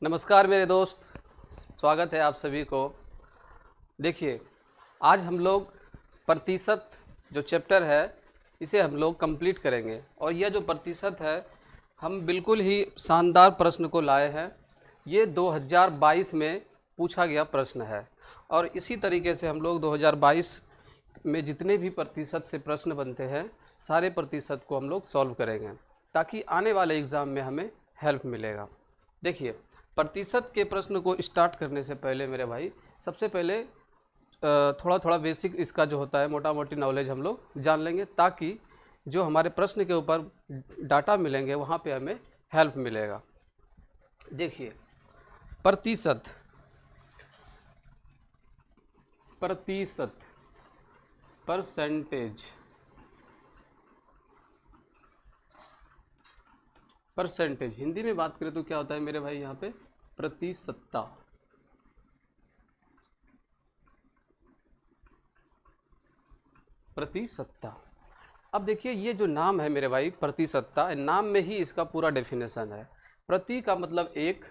नमस्कार मेरे दोस्त, स्वागत है आप सभी को। देखिए, आज हम लोग प्रतिशत जो चैप्टर है इसे हम लोग कंप्लीट करेंगे और यह जो प्रतिशत है हम बिल्कुल ही शानदार प्रश्न को लाए हैं। ये 2022 में पूछा गया प्रश्न है और इसी तरीके से हम लोग 2022 में जितने भी प्रतिशत से प्रश्न बनते हैं सारे प्रतिशत को हम लोग सॉल्व करेंगे ताकि आने वाले एग्ज़ाम में हमें हेल्प मिलेगा। देखिए, प्रतिशत के प्रश्न को स्टार्ट करने से पहले मेरे भाई सबसे पहले थोड़ा थोड़ा बेसिक इसका जो होता है मोटा मोटी नॉलेज हम लोग जान लेंगे ताकि जो हमारे प्रश्न के ऊपर डाटा मिलेंगे वहाँ पे हमें हेल्प मिलेगा। देखिए, प्रतिशत प्रतिशत परसेंटेज परसेंटेज हिंदी में बात करें तो क्या होता है मेरे भाई यहाँ पे प्रतिशतता। प्रतिशतता। अब देखिए, ये जो नाम है मेरे भाई प्रतिशतता, नाम में ही इसका पूरा डेफिनेशन है। प्रति का मतलब एक,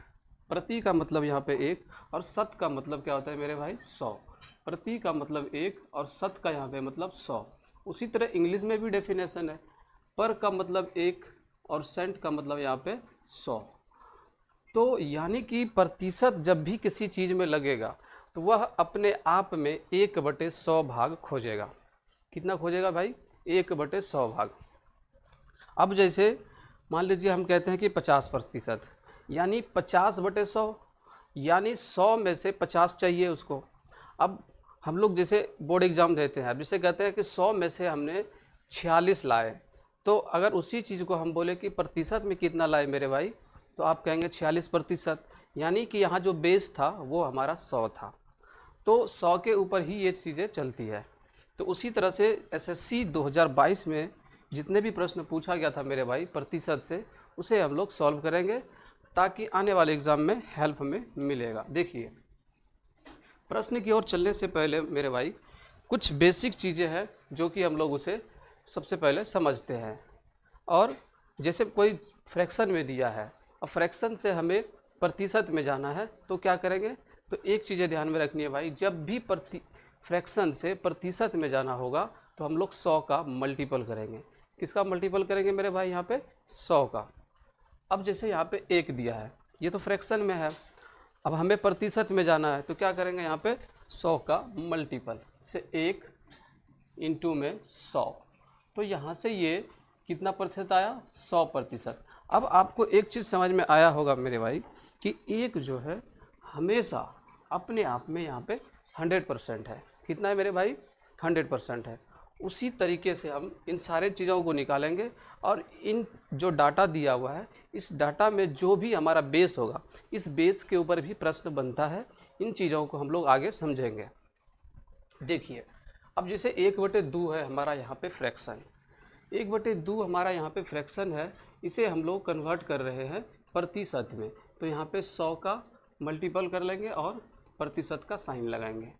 प्रति का मतलब यहाँ पे एक और शत का मतलब क्या होता है मेरे भाई 100। प्रति का मतलब एक और शत का यहाँ पे मतलब 100। उसी तरह इंग्लिश में भी डेफिनेशन है, पर का मतलब एक और सेंट का मतलब यहाँ पे 100। तो यानी कि प्रतिशत जब भी किसी चीज़ में लगेगा तो वह अपने आप में 1/100 भाग खोजेगा। कितना खोजेगा भाई? 1/100 भाग। अब जैसे मान लीजिए हम कहते हैं कि 50%, यानी 50/100, यानी 100 में से 50 चाहिए उसको। अब हम लोग जैसे बोर्ड एग्ज़ाम देते हैं, अब जैसे कहते हैं कि 100 में से हमने 46 लाए, तो अगर उसी चीज़ को हम बोले कि प्रतिशत में कितना लाए मेरे भाई, तो आप कहेंगे 46%, यानी कि यहाँ जो बेस था वो हमारा 100 था। तो 100 के ऊपर ही ये चीज़ें चलती है। तो उसी तरह से एसएससी 2022 में जितने भी प्रश्न पूछा गया था मेरे भाई प्रतिशत से, उसे हम लोग सॉल्व करेंगे ताकि आने वाले एग्ज़ाम में हेल्प हमें मिलेगा। देखिए, प्रश्न की ओर चलने से पहले मेरे भाई कुछ बेसिक चीज़ें हैं जो कि हम लोग उसे सबसे पहले समझते हैं। और जैसे कोई फ्रैक्शन में दिया है, अब फ्रैक्शन से हमें प्रतिशत में जाना है तो क्या करेंगे? तो एक चीज़ें ध्यान में रखनी है भाई, जब भी फ्रैक्शन से प्रतिशत में जाना होगा तो हम लोग 100 का मल्टीपल करेंगे। किसका मल्टीपल करेंगे मेरे भाई? यहाँ पे 100 का। अब जैसे यहाँ पे एक दिया है, ये तो फ्रैक्शन में है, अब हमें प्रतिशत में जाना है तो क्या करेंगे? यहाँ पे 100 का मल्टीपल से 1 इंटू में 100, तो यहाँ से ये कितना प्रतिशत आया? 100%। अब आपको एक चीज़ समझ में आया होगा मेरे भाई कि एक जो है हमेशा अपने आप में यहाँ पे 100% है। कितना है मेरे भाई? 100% है। उसी तरीके से हम इन सारे चीज़ों को निकालेंगे और इन जो डाटा दिया हुआ है इस डाटा में जो भी हमारा बेस होगा इस बेस के ऊपर भी प्रश्न बनता है। इन चीज़ों को हम लोग आगे समझेंगे। देखिए, अब जैसे 1/2 है हमारा यहाँ पे फ्रैक्शन, 1/2 हमारा यहाँ पे फ्रैक्शन है, इसे हम लोग कन्वर्ट कर रहे हैं प्रतिशत में, तो यहाँ पे 100 का मल्टीपल कर लेंगे और प्रतिशत का साइन लगाएंगे।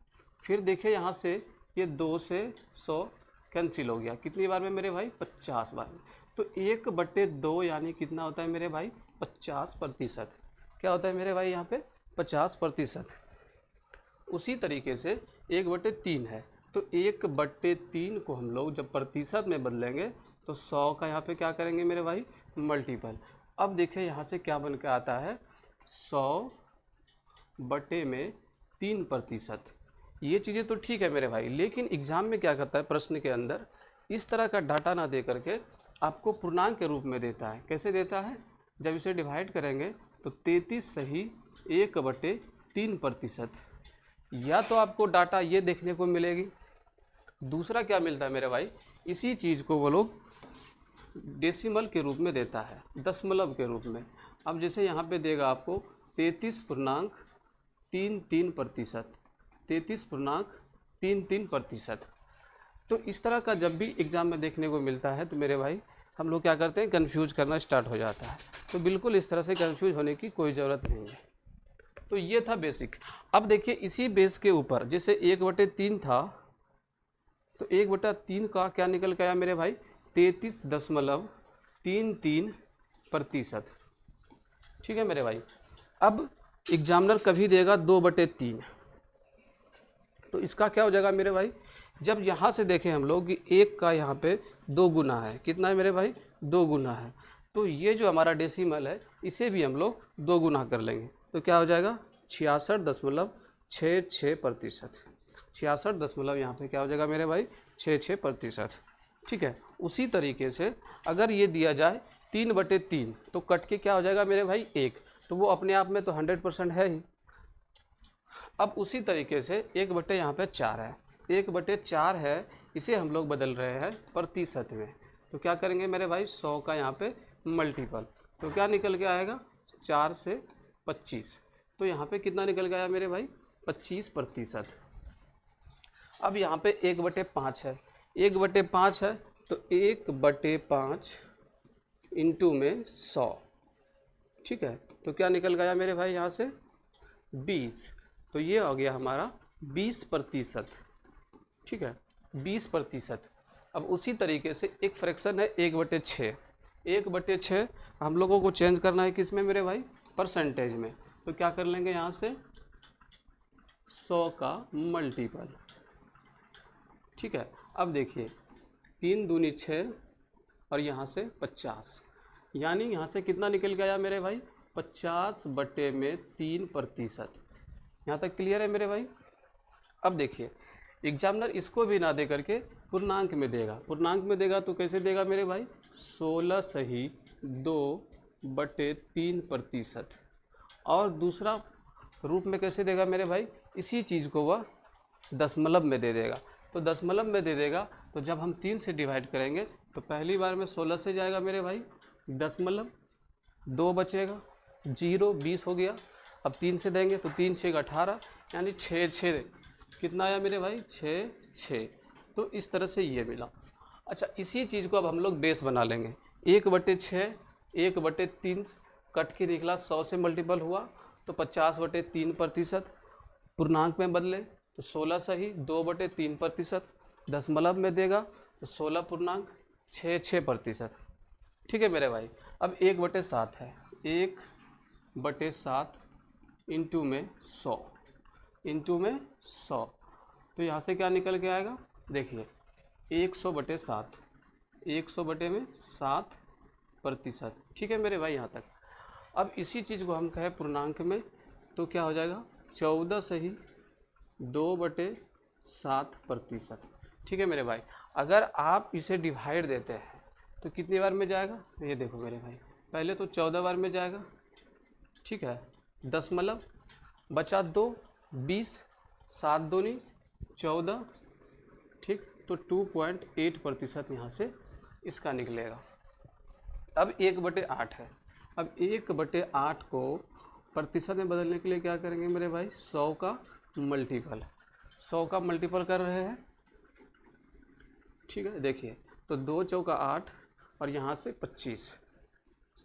फिर देखिए यहाँ से ये 2 से 100 कैंसिल हो गया, कितनी बार में मेरे भाई? 50 बार में। तो 1/2 यानी कितना होता है मेरे भाई? 50%। क्या होता है मेरे भाई यहाँ पे? 50%। उसी तरीके से 1/3 है, तो 1/3 को हम लोग जब प्रतिशत में बदलेंगे तो 100 का यहाँ पे क्या करेंगे मेरे भाई? मल्टीपल। अब देखिए यहाँ से क्या बन के आता है? 100/3%। ये चीज़ें तो ठीक है मेरे भाई, लेकिन एग्ज़ाम में क्या करता है प्रश्न के अंदर इस तरह का डाटा ना दे करके आपको पूर्णांक के रूप में देता है। कैसे देता है? जब इसे डिवाइड करेंगे तो 33 सही 1/3%। या तो आपको डाटा ये देखने को मिलेगी, दूसरा क्या मिलता है मेरे भाई? इसी चीज़ को वो लोग डेसिमल के रूप में देता है, दशमलव के रूप में। अब जैसे यहाँ पे देगा आपको 33.33%, 33.33%। तो इस तरह का जब भी एग्ज़ाम में देखने को मिलता है तो मेरे भाई हम लोग क्या करते हैं? कंफ्यूज करना स्टार्ट हो जाता है। तो बिल्कुल इस तरह से कंफ्यूज होने की कोई ज़रूरत नहीं है। तो ये था बेसिक। अब देखिए इसी बेस के ऊपर जैसे 1/3 था, तो 1/3 का क्या निकल के आया मेरे भाई? 33.33%। ठीक है मेरे भाई। अब एग्जामिनर कभी देगा 2/3, तो इसका क्या हो जाएगा मेरे भाई, जब यहाँ से देखें हम लोग कि 1 का यहाँ पे 2 गुना है, कितना है मेरे भाई, 2 गुना है, तो ये जो हमारा डेसिमल है इसे भी हम लोग 2 गुना कर लेंगे, तो क्या हो जाएगा 66.66%। 66 दशमलव यहाँ पे क्या हो जाएगा मेरे भाई 66%। ठीक है, उसी तरीके से अगर ये दिया जाए 3/3 तो कट के क्या हो जाएगा मेरे भाई 1, तो वो अपने आप में तो 100% है ही। अब उसी तरीके से 1/4 यहाँ पे 4 है, 1/4 है, इसे हम लोग बदल रहे हैं प्रतिशत में, तो क्या करेंगे मेरे भाई 100 का यहाँ पे मल्टीपल, तो क्या निकल के आएगा 4 से 25, तो यहाँ पे कितना निकल गया मेरे भाई 25%। अब यहाँ पे 1/5 है, 1/5 है, तो 1/5 इंटू में 100, ठीक है, तो क्या निकल गया मेरे भाई यहाँ से 20, तो ये हो गया हमारा 20%। ठीक है, 20%। अब उसी तरीके से एक फ्रैक्शन है 1/6, 1/6 हम लोगों को चेंज करना है किस में मेरे भाई, परसेंटेज में, तो क्या कर लेंगे यहाँ से 100 का मल्टीपल। ठीक है, अब देखिए 3 दूनी 6 और यहाँ से 50, यानी यहाँ से कितना निकल गया मेरे भाई 50/3%। यहाँ तक क्लियर है मेरे भाई। अब देखिए एग्जामिनर इसको भी ना दे करके पूर्णांक में देगा, पूर्णांक में देगा तो कैसे देगा मेरे भाई 16 सही 2/3%, और दूसरा रूप में कैसे देगा मेरे भाई, इसी चीज़ को वह दशमलव में दे देगा, तो दशमलव में दे देगा तो जब हम 3 से डिवाइड करेंगे तो पहली बार में 16 से जाएगा मेरे भाई दशमलव, 2 बचेगा, 0 20 हो गया, अब 3 से देंगे तो 3 6 18, यानी 6 6 कितना आया मेरे भाई 6 6, तो इस तरह से ये मिला। अच्छा, इसी चीज़ को अब हम लोग बेस बना लेंगे, 1/6 1/3 कट के निकला, 100 से मल्टीपल हुआ तो 50/3%, पूर्णांक में बदले तो 16 सही 2/3%, दशमलव में देगा तो 16.66%। ठीक है मेरे भाई। अब 1/7 है, 1/7 इंटू में 100, इंटू में 100, तो यहाँ से क्या निकल के आएगा, देखिए 100/7, 100/7%। ठीक है मेरे भाई यहाँ तक। अब इसी चीज़ को हम कहें पूर्णांक में तो क्या हो जाएगा 14 सही 2/7%। ठीक है मेरे भाई। अगर आप इसे डिवाइड देते हैं तो कितनी बार में जाएगा, ये देखो मेरे भाई, पहले तो 14 बार में जाएगा, ठीक है, दशमलव बचा 2 20, 7 दूनी 14, ठीक, तो 2.8% यहाँ से इसका निकलेगा। अब 1/8 है, अब 1/8 को प्रतिशत में बदलने के लिए क्या करेंगे मेरे भाई 100 का मल्टीपल, 100 का मल्टीपल कर रहे हैं। ठीक है, देखिए तो 2 चौका 8 और यहाँ से 25,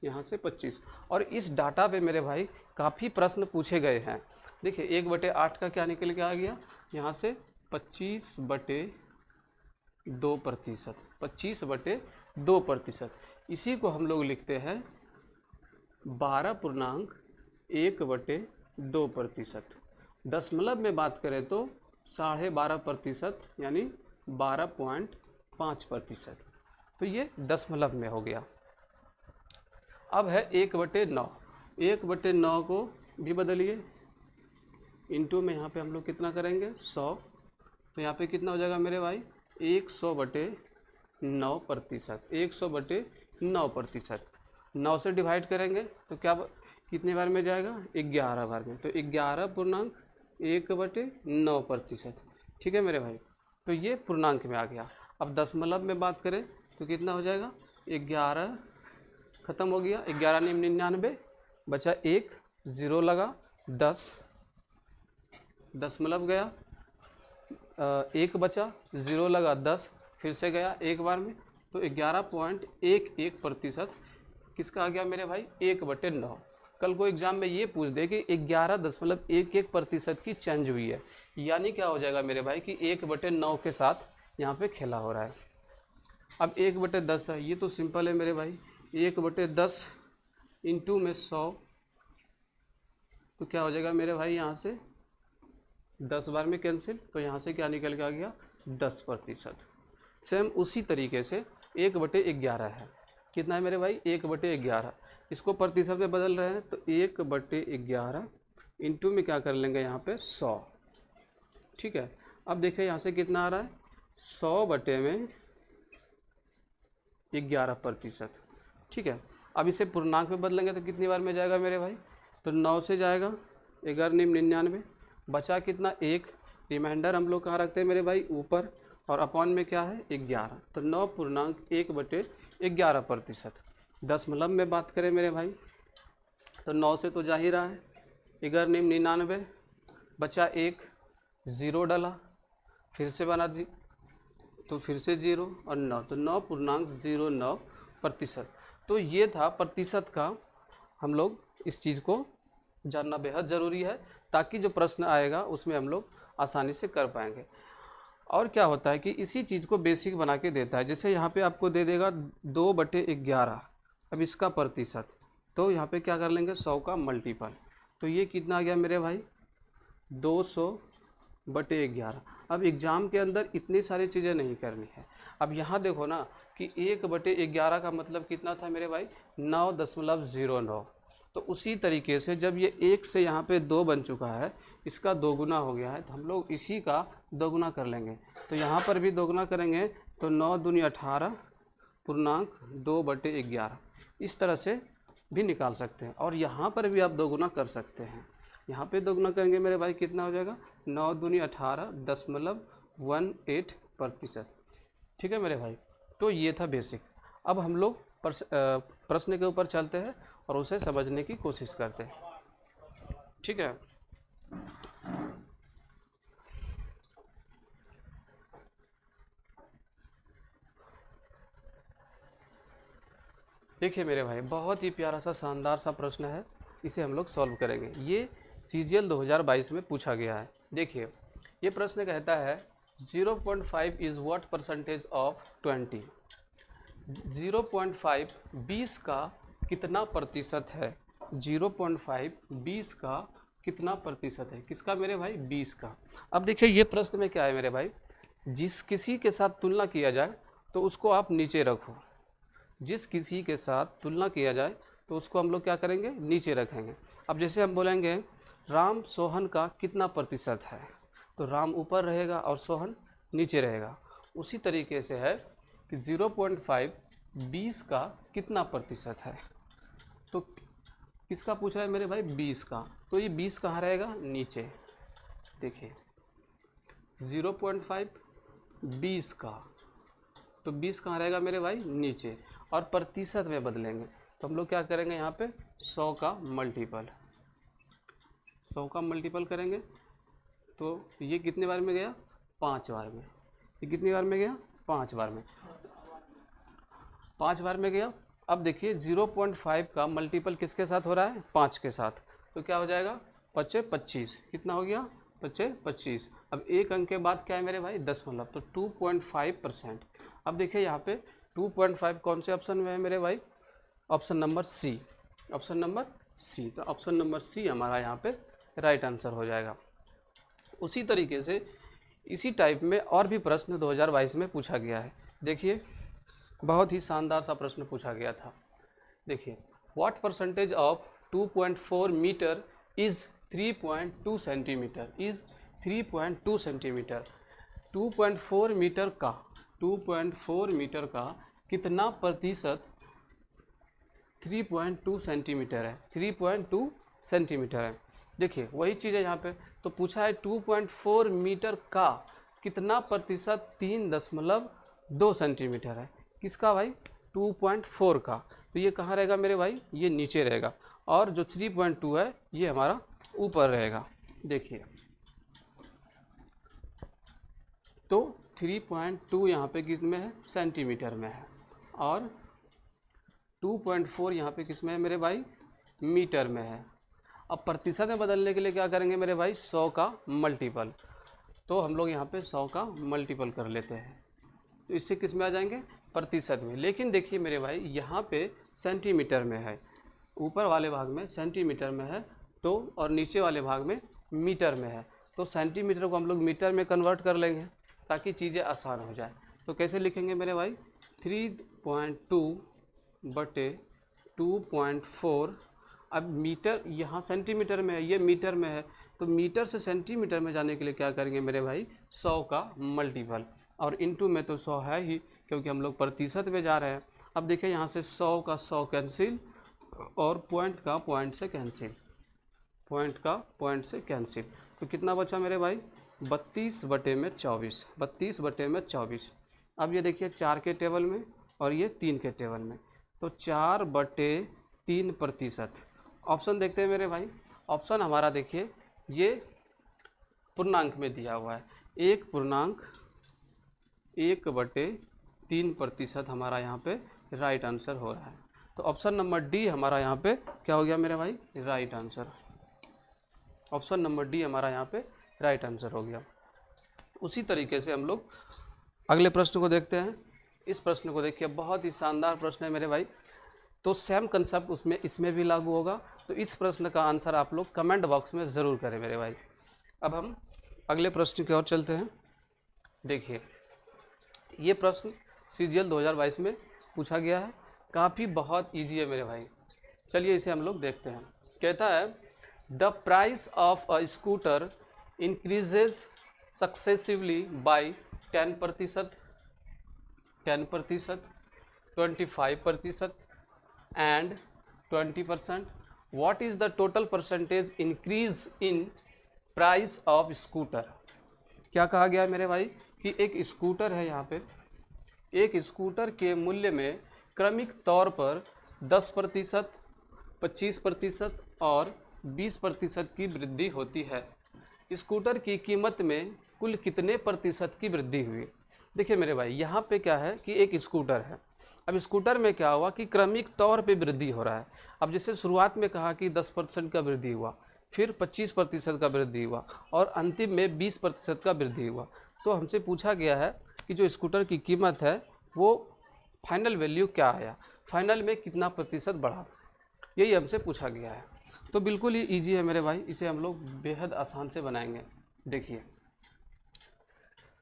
यहाँ से 25, और इस डाटा पे मेरे भाई काफ़ी प्रश्न पूछे गए हैं। देखिए 1/8 का क्या निकल के आ गया, यहाँ से 25/2%, 25/2%। इसी को हम लोग लिखते हैं 12.1/2%। दशमलव में बात करें तो 12.5%, यानी 12.5%, तो ये दशमलव में हो गया। अब है 1/9, 1/9 को भी बदलिए, इंटू में यहाँ पे हम लोग कितना करेंगे 100, तो यहाँ पे कितना हो जाएगा मेरे भाई 100/9%, 100/9%। 9 से डिवाइड करेंगे तो क्या कितने बार में जाएगा 11 बार में, तो 11.1/9%। ठीक है मेरे भाई, तो ये पूर्णांक में आ गया। अब दशमलव में बात करें तो कितना हो जाएगा 11, ख़त्म हो गया, 11 99, बचा 1, 0 लगा 10, दशमलव गया, 1 बचा, 0 लगा 10, फिर से गया एक बार में, तो 11.11% किसका आ गया मेरे भाई 1/9। कल को एग्जाम में ये पूछ दे कि 11.11% की चेंज हुई है, यानी क्या हो जाएगा मेरे भाई कि 1/9 के साथ यहाँ पे खेला हो रहा है। अब 1/10 है, ये तो सिंपल है मेरे भाई, 1/10 इंटू में 100, तो क्या हो जाएगा मेरे भाई, यहाँ से 10 बार में कैंसिल, तो यहाँ से क्या निकल के आ गया 10%। सेम उसी तरीके से 1/11 है, कितना है मेरे भाई 1/11, इसको प्रतिशत में बदल रहे हैं तो 1/11 इंटू में क्या कर लेंगे यहाँ पे 100, ठीक है। अब देखिए यहाँ से कितना आ रहा है 100/11%, ठीक है। अब इसे पूर्णांक में बदलेंगे तो कितनी बार में जाएगा मेरे भाई, तो 9 से जाएगा, 11×99, बचा कितना 1, रिमाइंडर हम लोग कहाँ रखते हैं मेरे भाई ऊपर, और अपॉन में क्या है 11, तो 9.1/11%। दशमलव में बात करें मेरे भाई तो 9 से तो जा ही रहा है, 11×99, बचा 1, 0 डाला, फिर से बना दी तो फिर से 0 और 9, तो 9.09%। तो ये था प्रतिशत का, हम लोग इस चीज़ को जानना बेहद ज़रूरी है ताकि जो प्रश्न आएगा उसमें हम लोग आसानी से कर पाएंगे। और क्या होता है कि इसी चीज़ को बेसिक बना के देता है, जैसे यहाँ पे आपको दे देगा 2/11, अब इसका प्रतिशत, तो यहाँ पे क्या कर लेंगे 100 का मल्टीपल, तो ये कितना आ गया मेरे भाई 200/11। अब एग्ज़ाम के अंदर इतनी सारी चीज़ें नहीं करनी है। अब यहाँ देखो ना कि 1/11 का मतलब कितना था मेरे भाई 9.09, तो उसी तरीके से जब ये 1 से यहाँ पे 2 बन चुका है, इसका दोगुना हो गया है, तो हम लोग इसी का दोगुना कर लेंगे, तो यहाँ पर भी दोगुना करेंगे तो 9 दूनी 18 पूर्णांक 2/11, इस तरह से भी निकाल सकते हैं। और यहाँ पर भी आप दोगुना कर सकते हैं, यहाँ पे दोगुना करेंगे मेरे भाई कितना हो जाएगा 9 दूनी 18.18%, ठीक है मेरे भाई। तो ये था बेसिक। अब हम लोग प्रश्न के ऊपर चलते हैं और उसे समझने की कोशिश करते हैं, ठीक है। देखिए मेरे भाई बहुत ही प्यारा सा शानदार सा प्रश्न है, इसे हम लोग सॉल्व करेंगे। ये CGL 2022 में पूछा गया है। देखिए ये प्रश्न कहता है 0.5 इज़ व्हाट परसेंटेज ऑफ 20। 0.5 20 का कितना प्रतिशत है, 0.5 20 का कितना प्रतिशत है, किसका मेरे भाई 20 का। अब देखिए ये प्रश्न में क्या है मेरे भाई, जिस किसी के साथ तुलना किया जाए तो उसको आप नीचे रखो, जिस किसी के साथ तुलना किया जाए तो उसको हम लोग क्या करेंगे नीचे रखेंगे। अब जैसे हम बोलेंगे राम सोहन का कितना प्रतिशत है, तो राम ऊपर रहेगा और सोहन नीचे रहेगा। उसी तरीके से है कि 0.5 20 का कितना प्रतिशत है, तो किसका पूछ रहा है मेरे भाई 20 का, तो ये 20 कहाँ रहेगा नीचे। देखिए 0.5 20 का, तो 20 कहाँ रहेगा मेरे भाई नीचे, और प्रतिशत में बदलेंगे तो हम लोग क्या करेंगे यहाँ पे 100 का मल्टीपल, 100 का मल्टीपल करेंगे तो ये कितने बार में गया 5 बार में, ये कितनी बार में गया 5 बार में, 5 बार में गया। अब देखिए 0.5 का मल्टीपल किसके साथ हो रहा है 5 के साथ, तो क्या हो जाएगा 5 25, कितना हो गया 5 25। अब एक अंक के बाद क्या है मेरे भाई दशमलव, तो 2.5%। अब देखिए यहाँ पे 2.5 कौन से ऑप्शन में है मेरे भाई, option number C, option number C, तो ऑप्शन नंबर सी हमारा यहाँ पे राइट आंसर हो जाएगा। उसी तरीके से इसी टाइप में और भी प्रश्न 2022 में पूछा गया है। देखिए बहुत ही शानदार सा प्रश्न पूछा गया था। देखिए what percentage of 2.4 metre is 3.2 centimetre, is 3.2 centimetre. 2.4 metre का 2.4 मीटर का कितना प्रतिशत 3.2 सेंटीमीटर है, 3.2 सेंटीमीटर है। देखिए वही चीज़ है यहाँ पे, तो पूछा है 2.4 मीटर का कितना प्रतिशत 3.2 सेंटीमीटर है, किसका भाई 2.4 का, तो ये कहाँ रहेगा मेरे भाई ये नीचे रहेगा, और जो 3.2 है ये हमारा ऊपर रहेगा। देखिए तो 3.2 यहाँ पे किस में है सेंटीमीटर में है, और 2.4 यहाँ पे किस में है मेरे भाई मीटर में है। अब प्रतिशत में बदलने के लिए क्या करेंगे मेरे भाई 100 का मल्टीपल, तो हम लोग यहाँ पे 100 का मल्टीपल कर लेते हैं, तो इससे किस में आ जाएंगे प्रतिशत में। लेकिन देखिए मेरे भाई यहाँ पे सेंटीमीटर में है, ऊपर वाले भाग में सेंटीमीटर में है, तो और नीचे वाले भाग में मीटर में है, तो सेंटीमीटर को हम लोग मीटर में कन्वर्ट कर लेंगे ताकि चीज़ें आसान हो जाए। तो कैसे लिखेंगे मेरे भाई, 3.2/2.4। अब मीटर यहाँ सेंटीमीटर में है, ये मीटर में है, तो मीटर से सेंटीमीटर में जाने के लिए क्या करेंगे मेरे भाई, 100 का मल्टीपल, और इनटू में तो 100 है ही क्योंकि हम लोग प्रतिशत में जा रहे हैं। अब देखिए यहाँ से 100 का 100 कैंसिल और पॉइंट का पॉइंट से कैंसिल, पॉइंट का पॉइंट से कैंसिल, तो कितना बचा मेरे भाई, 32/24, 32/24। अब ये देखिए 4 के टेबल में और ये 3 के टेबल में, तो 4/3%। ऑप्शन देखते हैं मेरे भाई, ऑप्शन हमारा देखिए ये पूर्णांक में दिया हुआ है, 1/3% हमारा यहाँ पे राइट आंसर हो रहा है। तो ऑप्शन नंबर डी हमारा यहाँ पे क्या हो गया मेरे भाई, right answer. Option number D हमारा यहाँ पे राइट आंसर हो गया। उसी तरीके से हम लोग अगले प्रश्न को देखते हैं। इस प्रश्न को देखिए, बहुत ही शानदार प्रश्न है मेरे भाई, तो सेम कंसेप्ट उसमें इसमें भी लागू होगा। तो इस प्रश्न का आंसर आप लोग कमेंट बॉक्स में ज़रूर करें मेरे भाई। अब हम अगले प्रश्न की ओर चलते हैं। देखिए ये प्रश्न CGL 2022 में पूछा गया है, काफ़ी बहुत ईजी है मेरे भाई। चलिए इसे हम लोग देखते हैं। कहता है the price of a scooter increases successively by 10%, 10%, 25% and 20%. What is the total percentage increase in price of scooter? क्या कहा गया है मेरे भाई कि एक स्कूटर है, यहाँ पे एक स्कूटर के मूल्य में क्रमिक तौर पर 10%, 25% और 20% की वृद्धि होती है। स्कूटर की कीमत में कुल कितने प्रतिशत की वृद्धि हुई? देखिए मेरे भाई यहाँ पे क्या है कि एक स्कूटर है, अब स्कूटर में क्या हुआ कि क्रमिक तौर पे वृद्धि हो रहा है। अब जैसे शुरुआत में कहा कि 10% का वृद्धि हुआ, फिर 25% का वृद्धि हुआ और अंतिम में 20% का वृद्धि हुआ। तो हमसे पूछा गया है कि जो स्कूटर की कीमत है वो फाइनल वैल्यू क्या आया, फाइनल में कितना प्रतिशत बढ़ा, यही हमसे पूछा गया है। तो बिल्कुल ही ईजी है मेरे भाई, इसे हम लोग बेहद आसान से बनाएंगे। देखिए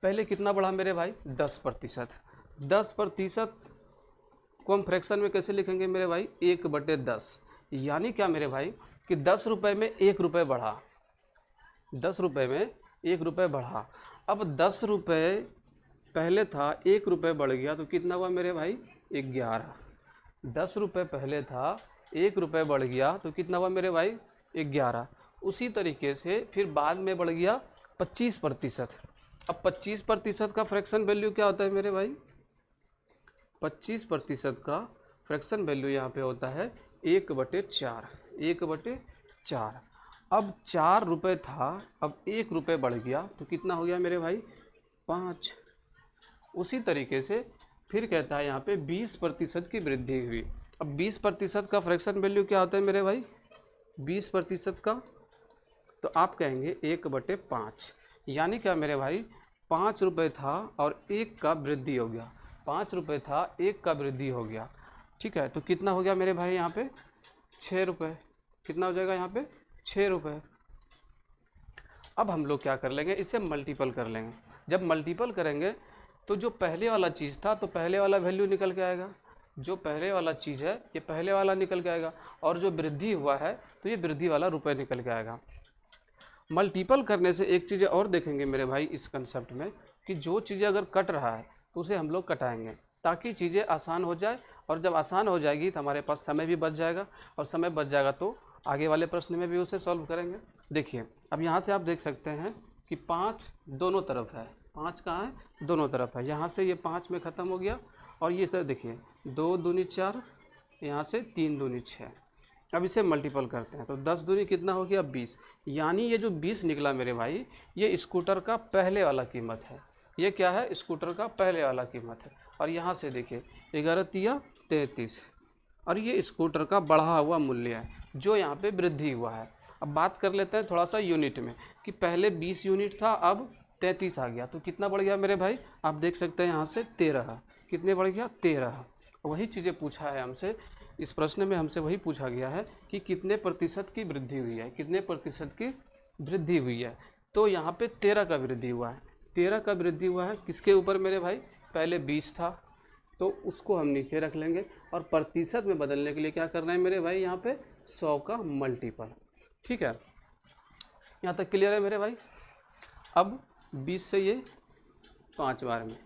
पहले कितना बढ़ा मेरे भाई, 10%। 10% को हम फ्रैक्शन में कैसे लिखेंगे मेरे भाई, 1/10, यानी क्या मेरे भाई कि 10 रुपये में 1 रुपये बढ़ा, 10 रुपये में 1 रुपये बढ़ा। अब 10 रुपये पहले था, 1 रुपये बढ़ गया, तो कितना हुआ मेरे भाई, 11। 10 रुपये पहले था, 1 रुपये बढ़ गया, तो कितना हुआ मेरे भाई, 11। उसी तरीके से फिर बाद में बढ़ गया 25%। अब 25% का फ्रैक्शन वैल्यू क्या होता है मेरे भाई, 25% का फ्रैक्शन वैल्यू यहाँ पे होता है 1/4, 1/4। अब 4 रुपये था, अब 1 रुपये बढ़ गया, तो कितना हो गया मेरे भाई, 5। उसी तरीके से फिर कहता है यहाँ पे 20% की वृद्धि हुई। अब 20% का फ्रैक्शन वैल्यू क्या होता है मेरे भाई, 20% का, तो आप कहेंगे 1/5, यानी क्या मेरे भाई, 5 रुपये था और 1 का वृद्धि हो गया, 5 रुपये था, 1 का वृद्धि हो गया। ठीक है, तो कितना हो गया मेरे भाई यहाँ पे, 6 रुपये। कितना हो जाएगा यहाँ पे, 6 रुपये। अब हम लोग क्या कर लेंगे, इसे मल्टीपल कर लेंगे। जब मल्टीपल करेंगे तो जो पहले वाला चीज़ था तो पहले वाला वैल्यू निकल के आएगा, जो पहले वाला चीज़ है ये पहले वाला निकल के आएगा, और जो वृद्धि हुआ है तो ये वृद्धि वाला रुपये निकल के आएगा। मल्टीपल करने से एक चीज़ें और देखेंगे मेरे भाई इस कंसेप्ट में कि जो चीज़ें अगर कट रहा है तो उसे हम लोग कटाएंगे ताकि चीज़ें आसान हो जाए, और जब आसान हो जाएगी तो हमारे पास समय भी बच जाएगा, और समय बच जाएगा तो आगे वाले प्रश्न में भी उसे सॉल्व करेंगे। देखिए अब यहाँ से आप देख सकते हैं कि 5 दोनों तरफ है, 5 कहाँ है, दोनों तरफ है। यहाँ से ये 5 में ख़त्म हो गया, और ये सर देखिए 2 दूनी 4, यहाँ से 3 दूनी 6। अब इसे मल्टीपल करते हैं तो 10 दूनी कितना हो गया, 20, यानी ये जो 20 निकला मेरे भाई ये स्कूटर का पहले वाला कीमत है। ये क्या है, स्कूटर का पहले वाला कीमत है। और यहाँ से देखिए 11 तिया 33, और ये स्कूटर का बढ़ा हुआ मूल्य है जो यहाँ पे वृद्धि हुआ है। अब बात कर लेते हैं थोड़ा सा यूनिट में कि पहले 20 यूनिट था, अब 33 आ गया, तो कितना बढ़ गया मेरे भाई, आप देख सकते हैं यहाँ से 13, कितने बढ़ गया, 13। वही चीज़ें पूछा है हमसे इस प्रश्न में हमसे वही पूछा गया है कि कितने प्रतिशत की वृद्धि हुई है, कितने प्रतिशत की वृद्धि हुई है। तो यहाँ पे 13 का वृद्धि हुआ है, 13 का वृद्धि हुआ है। किसके ऊपर मेरे भाई, पहले 20 था तो उसको हम नीचे रख लेंगे और प्रतिशत में बदलने के लिए क्या करना है मेरे भाई, यहाँ पे 100 का मल्टीपल। ठीक है, यहाँ तक क्लियर है मेरे भाई। अब 20 से ये 5 बार में,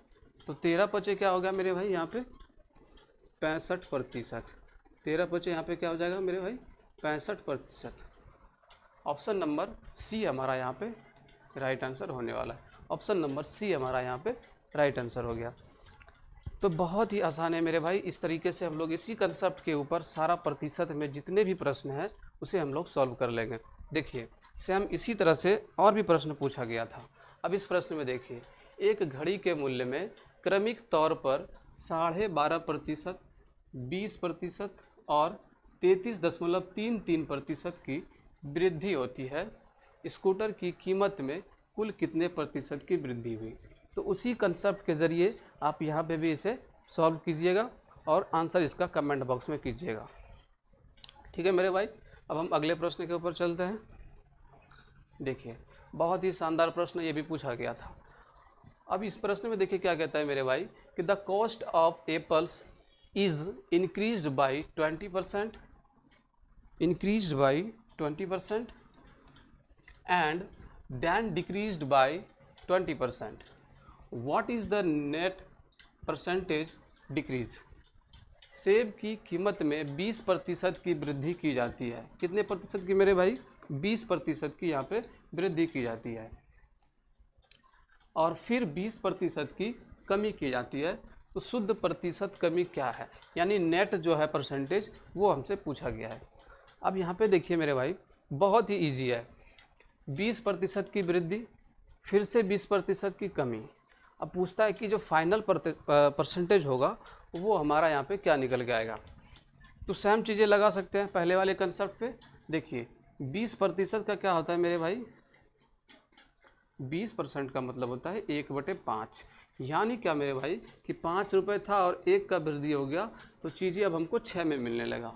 तो 13 पचे क्या होगा मेरे भाई, यहाँ पे 65%। 13 पचे यहाँ पे क्या हो जाएगा मेरे भाई, 65%। ऑप्शन नंबर सी हमारा यहाँ पे राइट आंसर होने वाला है। ऑप्शन नंबर सी हमारा यहाँ पे राइट आंसर हो गया। तो बहुत ही आसान है मेरे भाई। इस तरीके से हम लोग इसी कंसेप्ट के ऊपर सारा प्रतिशत में जितने भी प्रश्न हैं उसे हम लोग सॉल्व कर लेंगे। देखिए सेम इसी तरह से और भी प्रश्न पूछा गया था। अब इस प्रश्न में देखिए, एक घड़ी के मूल्य में क्रमिक तौर पर 12.5%, 20% और 33.33% की वृद्धि होती है। स्कूटर की कीमत में कुल कितने प्रतिशत की वृद्धि हुई। तो उसी कंसेप्ट के ज़रिए आप यहाँ पे भी इसे सॉल्व कीजिएगा और आंसर इसका कमेंट बॉक्स में कीजिएगा। ठीक है मेरे भाई, अब हम अगले प्रश्न के ऊपर चलते हैं। देखिए बहुत ही शानदार प्रश्न ये भी पूछा गया था। अब इस प्रश्न में देखिए क्या कहता है मेरे भाई कि the cost of apples is increased by 20%, increased by 20% and then decreased by 20%. What is the net percentage decrease? सेब की कीमत में 20% की वृद्धि की जाती है। कितने प्रतिशत की मेरे भाई, 20% की यहाँ पे वृद्धि की जाती है और फिर 20% की कमी की जाती है। तो शुद्ध प्रतिशत कमी क्या है, यानी नेट जो है परसेंटेज, वो हमसे पूछा गया है। अब यहाँ पे देखिए मेरे भाई बहुत ही इजी है, 20% की वृद्धि फिर से 20% की कमी। अब पूछता है कि जो फाइनल परसेंटेज होगा वो हमारा यहाँ पे क्या निकल के आएगा। तो सेम चीज़ें लगा सकते हैं पहले वाले कंसेप्ट पे। देखिए 20% का क्या होता है मेरे भाई, 20% का मतलब होता है 1/5, यानी क्या मेरे भाई कि 5 रुपये था और 1 का वृद्धि हो गया तो चीज़ें अब हमको 6 में मिलने लगा।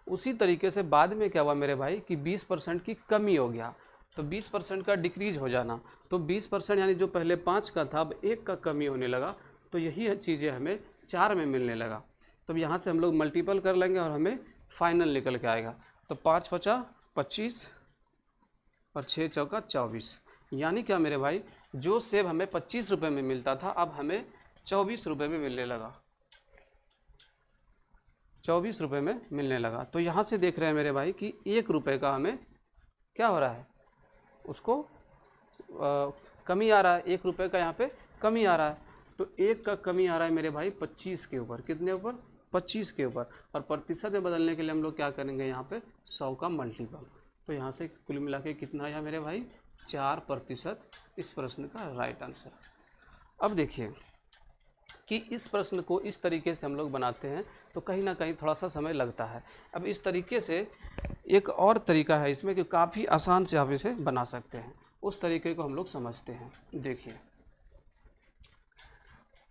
उसी तरीके से बाद में क्या हुआ मेरे भाई कि 20% की कमी हो गया, तो 20% का डिक्रीज हो जाना, तो 20% यानी जो पहले 5 का था अब 1 का कमी होने लगा, तो यही चीज़ें हमें 4 में मिलने लगा। तो यहाँ से हम लोग मल्टीपल कर लेंगे और हमें फाइनल निकल के आएगा। तो 5 पचा 25 और 6 चौका 24, यानी क्या मेरे भाई जो सेब हमें 25 रुपये में मिलता था अब हमें 24 रुपये में मिलने लगा, 24 रुपये में मिलने लगा। तो यहाँ से देख रहे हैं मेरे भाई कि 1 रुपये का हमें क्या हो रहा है, उसको कमी आ रहा है, 1 रुपये का यहाँ पे कमी आ रहा है। तो 1 का कमी आ रहा है मेरे भाई 25 के ऊपर, कितने ऊपर, 25 के ऊपर। और प्रतिशत में बदलने के लिए हम लोग क्या करेंगे, यहाँ पे 100 का मल्टीपल। तो यहाँ से कुल मिला के कितना आया मेरे भाई, 4% इस प्रश्न का राइट आंसर। अब देखिए कि इस प्रश्न को इस तरीके से हम लोग बनाते हैं तो कहीं ना कहीं थोड़ा सा समय लगता है। अब इस तरीके से एक और तरीका है इसमें कि काफ़ी आसान से आप इसे बना सकते हैं, उस तरीके को हम लोग समझते हैं। देखिए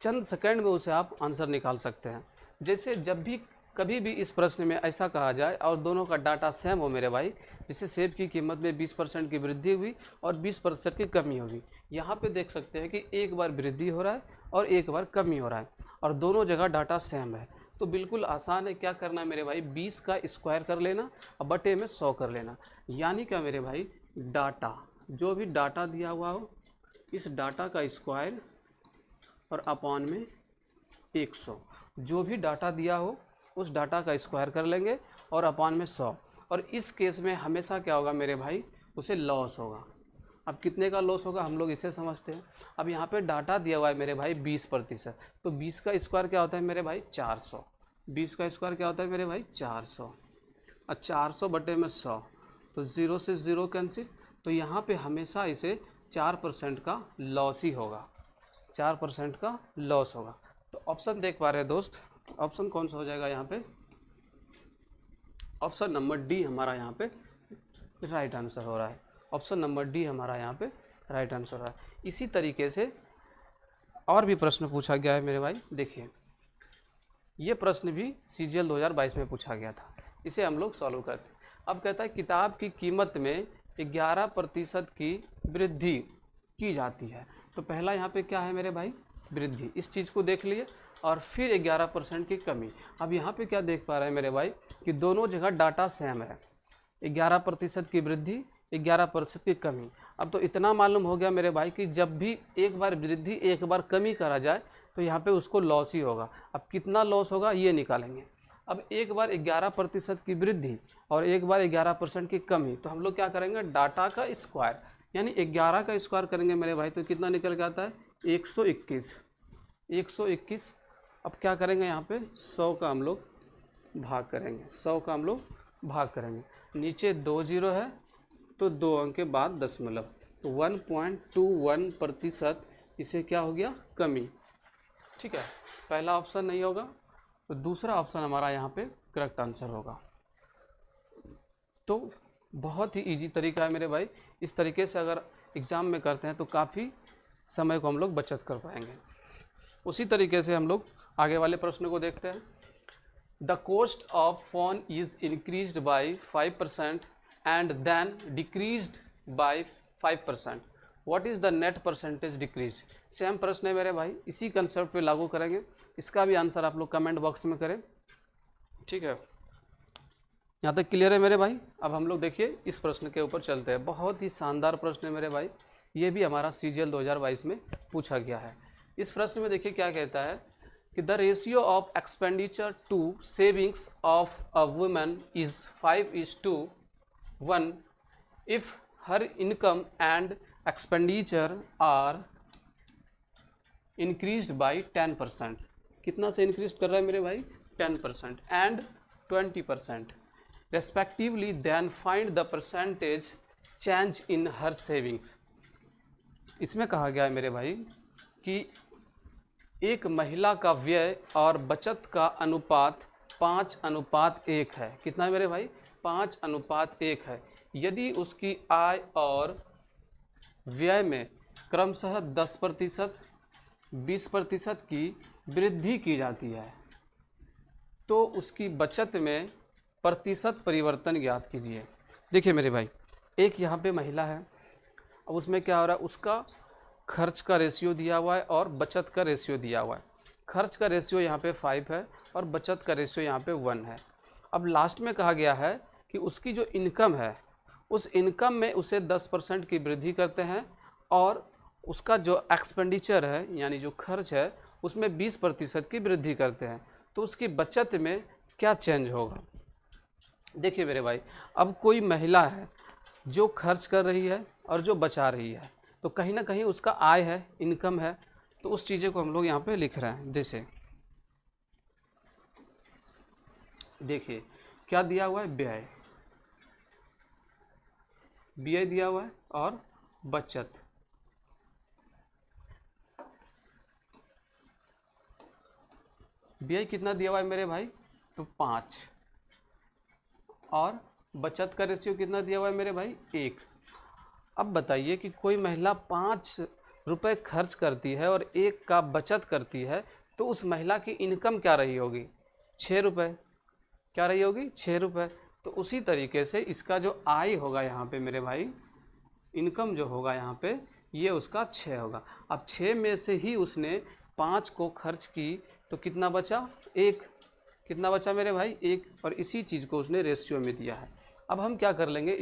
चंद सेकंड में उसे आप आंसर निकाल सकते हैं। जैसे जब भी कभी भी इस प्रश्न में ऐसा कहा जाए और दोनों का डाटा सेम हो मेरे भाई, जिससे सेब की कीमत में 20% की वृद्धि हुई और 20% की कमी होगी, यहाँ पे देख सकते हैं कि एक बार वृद्धि हो रहा है और एक बार कमी हो रहा है और दोनों जगह डाटा सेम है। तो बिल्कुल आसान है, क्या करना है मेरे भाई, 20 का स्क्वायर कर लेना और बटे में 100 कर लेना। यानी क्या मेरे भाई, डाटा जो भी डाटा दिया हुआ हो इस डाटा का स्क्वायर और अपॉन में 100, जो भी डाटा दिया हो उस डाटा का स्क्वायर कर लेंगे और अपॉन में 100। और इस केस में हमेशा क्या होगा मेरे भाई, उसे लॉस होगा। अब कितने का लॉस होगा हम लोग इसे समझते हैं। अब यहाँ पे डाटा दिया हुआ है मेरे भाई 20%, तो 20 का स्क्वायर क्या होता है मेरे भाई, 400। 20 का स्क्वायर क्या होता है मेरे भाई, 400 और 400 बटे में 100, तो 0 से 0 कैंसिल। तो यहाँ पे हमेशा इसे 4% का लॉस ही होगा, 4% का लॉस होगा। तो ऑप्शन देख पा रहे हैं दोस्त, ऑप्शन कौन सा हो जाएगा यहाँ पे, ऑप्शन नंबर डी हमारा यहाँ पे राइट आंसर हो रहा है। ऑप्शन नंबर डी हमारा यहाँ पे राइट आंसर हो रहा है। इसी तरीके से और भी प्रश्न पूछा गया है मेरे भाई। देखिए ये प्रश्न भी CGL 2022 में पूछा गया था, इसे हम लोग सॉल्व करते हैं। अब कहता है किताब की कीमत में 11% की वृद्धि की जाती है। तो पहला यहाँ पे क्या है मेरे भाई, वृद्धि, इस चीज़ को देख लिए, और फिर 11% की कमी। अब यहाँ पे क्या देख पा रहे हैं मेरे भाई कि दोनों जगह डाटा सेम है, 11% की वृद्धि, 11% की कमी। अब तो इतना मालूम हो गया मेरे भाई कि जब भी एक बार वृद्धि एक बार कमी करा जाए तो यहाँ पे उसको लॉस ही होगा। अब कितना लॉस होगा ये निकालेंगे। अब एक बार 11% की वृद्धि और एक बार 11% की कमी, तो हम लोग क्या करेंगे, डाटा का स्क्वायर, यानी 11 का स्क्वायर करेंगे मेरे भाई, तो कितना निकल के आता है 121। अब क्या करेंगे यहाँ पे 100 का हम लोग भाग करेंगे, 100 का हम लोग भाग करेंगे। नीचे 2 जीरो है तो 2 अंक के बाद दशमलव, तो 1.21%, इसे क्या हो गया, कमी। ठीक है, पहला ऑप्शन नहीं होगा तो दूसरा ऑप्शन हमारा यहाँ पे करेक्ट आंसर होगा। तो बहुत ही इजी तरीका है मेरे भाई, इस तरीके से अगर एग्ज़ाम में करते हैं तो काफ़ी समय को हम लोग बचत कर पाएंगे। उसी तरीके से हम लोग आगे वाले प्रश्न को देखते हैं। The cost of phone is increased by 5% and then decreased by 5%, what is the net percentage decrease. Same प्रश्न है मेरे भाई, इसी कंसेप्ट पे लागू करेंगे। इसका भी आंसर आप लोग कमेंट बॉक्स में करें। ठीक है, यहाँ तक क्लियर है मेरे भाई। अब हम लोग देखिए इस प्रश्न के ऊपर चलते हैं। बहुत ही शानदार प्रश्न है मेरे भाई, ये भी हमारा CGL 2022 में पूछा गया है। इस प्रश्न में देखिए क्या कहता है कि the ratio of expenditure to savings of a woman is 5:1 if her income and expenditure are increased by 10%। कितना से इंक्रीज कर रहा है मेरे भाई, 10% and 20% respectively, then find the percentage change in her savings. इसमें कहा गया है मेरे भाई कि एक महिला का व्यय और बचत का अनुपात 5:1 है। कितना है मेरे भाई, 5:1 है। यदि उसकी आय और व्यय में क्रमशः 10%, 20% की वृद्धि की जाती है तो उसकी बचत में प्रतिशत परिवर्तन ज्ञात कीजिए। देखिए मेरे भाई, एक यहाँ पे महिला है, अब उसमें क्या हो रहा है, उसका खर्च का रेशियो दिया हुआ है और बचत का रेशियो दिया हुआ है। खर्च का रेशियो यहाँ पे 5 है और बचत का रेशियो यहाँ पे 1 है। अब लास्ट में कहा गया है कि उसकी जो इनकम है उस इनकम में उसे 10% की वृद्धि करते हैं और उसका जो एक्सपेंडिचर है यानी जो खर्च है उसमें 20% की वृद्धि करते हैं, तो उसकी बचत में क्या चेंज होगा। देखिए मेरे भाई, अब कोई महिला है जो खर्च कर रही है और जो बचा रही है, तो कहीं ना कहीं उसका आय है, इनकम है, तो उस चीज़ें को हम लोग यहाँ पे लिख रहे हैं। जैसे देखिए क्या दिया हुआ है, व्यय, व्यय दिया हुआ है और बचत। व्यय कितना दिया हुआ है मेरे भाई, तो 5, और बचत का रेशियो कितना दिया हुआ है मेरे भाई, 1। अब बताइए कि कोई महिला 5 रुपये खर्च करती है और 1 का बचत करती है, तो उस महिला की इनकम क्या रही होगी, 6 रुपये। क्या रही होगी, 6 रुपये। तो उसी तरीके से इसका जो आय होगा यहाँ पे मेरे भाई, इनकम जो होगा यहाँ पे, ये उसका 6 होगा। अब 6 में से ही उसने 5 को खर्च की तो कितना बचा, 1। कितना बचा मेरे भाई, 1, और इसी चीज़ को उसने रेशियो में दिया है। अब हम क्या कर लेंगे,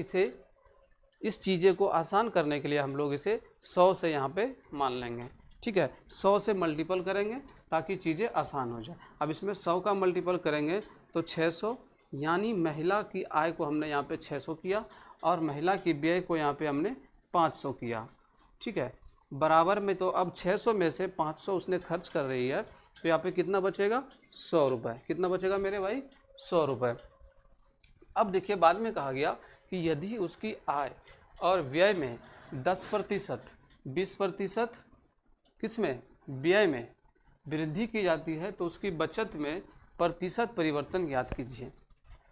इस चीज़ें को आसान करने के लिए हम लोग इसे 100 से यहाँ पे मान लेंगे। ठीक है, 100 से मल्टीपल करेंगे ताकि चीज़ें आसान हो जाए। अब इसमें 100 का मल्टीपल करेंगे तो 600, यानी महिला की आय को हमने यहाँ पे 600 किया और महिला की व्यय को यहाँ पे हमने 500 किया। ठीक है, बराबर में, तो अब 600 में से 500 उसने खर्च कर रही है, तो यहाँ पे कितना बचेगा, 100 रुपये। कितना बचेगा मेरे भाई, 100 रुपये। अब देखिए बाद में कहा गया कि यदि उसकी आय और व्यय में 10%, 20% किसमें, व्यय में वृद्धि की जाती है तो उसकी बचत में प्रतिशत परिवर्तन ज्ञात कीजिए।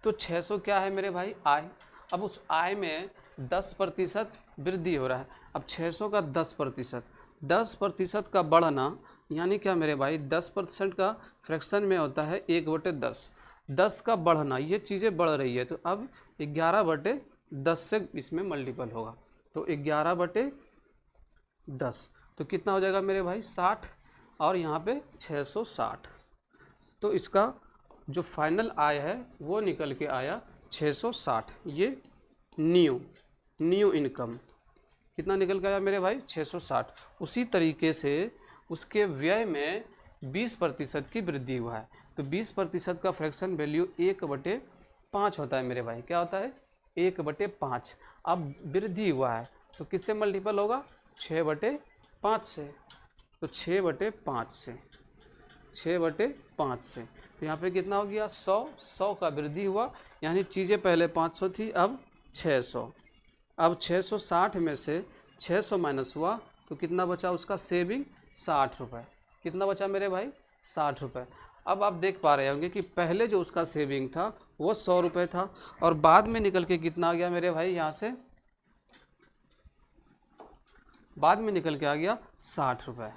तो 600 क्या है मेरे भाई, आय। अब उस आय में 10% वृद्धि हो रहा है। अब 600 का 10%, 10% का बढ़ना यानी क्या मेरे भाई 10% का फ्रैक्शन में होता है 1/10। 10 का बढ़ना, ये चीज़ें बढ़ रही है तो अब 11/10 से इसमें मल्टीपल होगा, तो 11/10 तो कितना हो जाएगा मेरे भाई 60, और यहाँ पे 660। तो इसका जो फाइनल आय है वो निकल के आया 660। ये न्यू इनकम कितना निकल के आया मेरे भाई 660। उसी तरीके से उसके व्यय में 20% की वृद्धि हुआ है, तो 20% का फ्रैक्शन वैल्यू 1/5 होता है मेरे भाई। क्या होता है 1/5। अब वृद्धि हुआ है तो किससे मल्टीपल होगा 6/5 से, तो 6/5 से 6/5 से, तो यहाँ पे कितना हो गया 100 का वृद्धि हुआ, यानी चीज़ें पहले 500 थी अब 600। अब 660 में से 600 माइनस हुआ तो कितना बचा उसका सेविंग 60 रुपये। कितना बचा मेरे भाई 60 रुपये। अब आप देख पा रहे होंगे कि पहले जो उसका सेविंग था वो 100 रुपये था, और बाद में निकल के कितना आ गया मेरे भाई, यहाँ से बाद में निकल के आ गया 60 रुपये।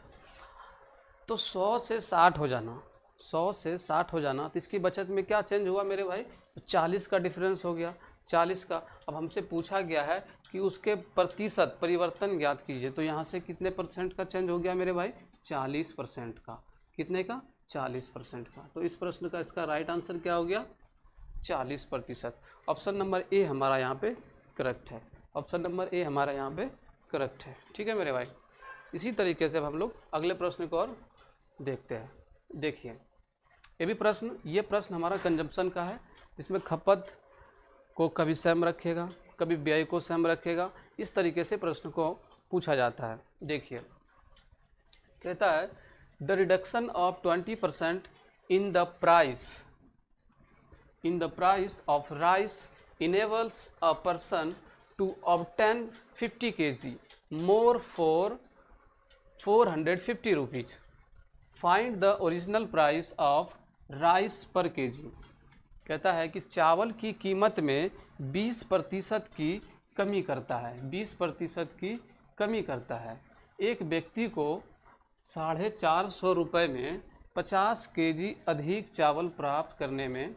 तो 100 से 60 हो जाना, 100 से 60 हो जाना, तो इसकी बचत में क्या चेंज हुआ मेरे भाई, तो 40 का डिफरेंस हो गया, 40 का। अब हमसे पूछा गया है कि उसके प्रतिशत परिवर्तन ज्ञात कीजिए, तो यहाँ से कितने % का चेंज हो गया मेरे भाई 40% का। कितने का 40% का। तो इस प्रश्न का इसका राइट आंसर क्या हो गया 40%। ऑप्शन नंबर ए हमारा यहाँ पे करेक्ट है, ऑप्शन नंबर ए हमारा यहाँ पे करेक्ट है। ठीक है मेरे भाई। इसी तरीके से अब हम लोग अगले प्रश्न को और देखते हैं। देखिए ये प्रश्न हमारा कंजम्पशन का है, जिसमें खपत को कभी सेम रखेगा, कभी व्यय को सेम रखेगा, इस तरीके से प्रश्न को पूछा जाता है। देखिए कहता है the reduction of 20% in the price of rice enables a person to obtain 50 kg more for 450 rupees. Find the original price of rice per KG. कहता है कि चावल की कीमत में 20% की कमी करता है, 20% की कमी करता है। एक व्यक्ति को 450 रुपये में 50 केजी अधिक चावल प्राप्त करने में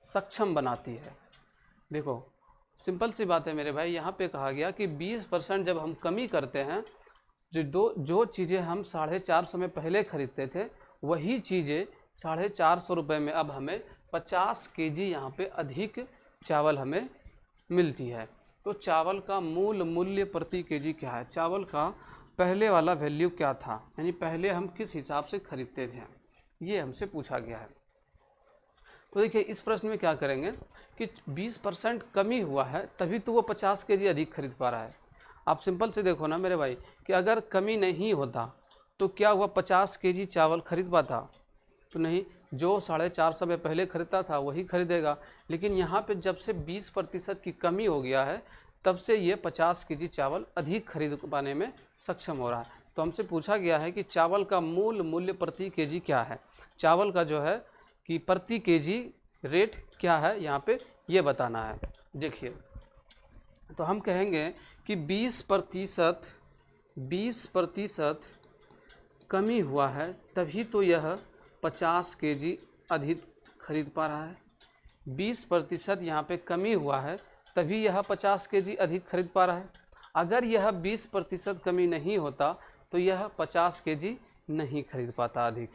सक्षम बनाती है। देखो सिंपल सी बात है मेरे भाई, यहाँ पे कहा गया कि 20% जब हम कमी करते हैं, जो चीज़ें हम 450 में पहले खरीदते थे वही चीज़ें 450 रुपये में अब हमें 50 केजी यहाँ पे अधिक चावल हमें मिलती है। तो चावल का मूल मूल्य प्रति केजी क्या है, चावल का पहले वाला वैल्यू क्या था, यानी पहले हम किस हिसाब से खरीदते थे, ये हमसे पूछा गया है। तो देखिए इस प्रश्न में क्या करेंगे कि 20% कमी हुआ है तभी तो वो 50 केजी अधिक खरीद पा रहा है। आप सिंपल से देखो ना मेरे भाई कि अगर कमी नहीं होता तो क्या हुआ 50 केजी चावल खरीद पाता, तो नहीं, जो 450 में पहले खरीदता था वही खरीदेगा। लेकिन यहाँ पे जब से 20% की कमी हो गया है तब से ये 50 केजी चावल अधिक खरीद पाने में सक्षम हो रहा है। तो हमसे पूछा गया है कि चावल का मूल मूल्य प्रति केजी क्या है, चावल का जो है कि प्रति केजी रेट क्या है यहाँ पे ये बताना है। देखिए तो हम कहेंगे कि 20% कमी हुआ है तभी तो यह 50 केजी अधिक खरीद पा रहा है। 20% यहाँ पे कमी हुआ है तभी यह 50 केजी अधिक खरीद पा रहा है। अगर यह 20% कमी नहीं होता तो यह 50 केजी नहीं खरीद पाता अधिक।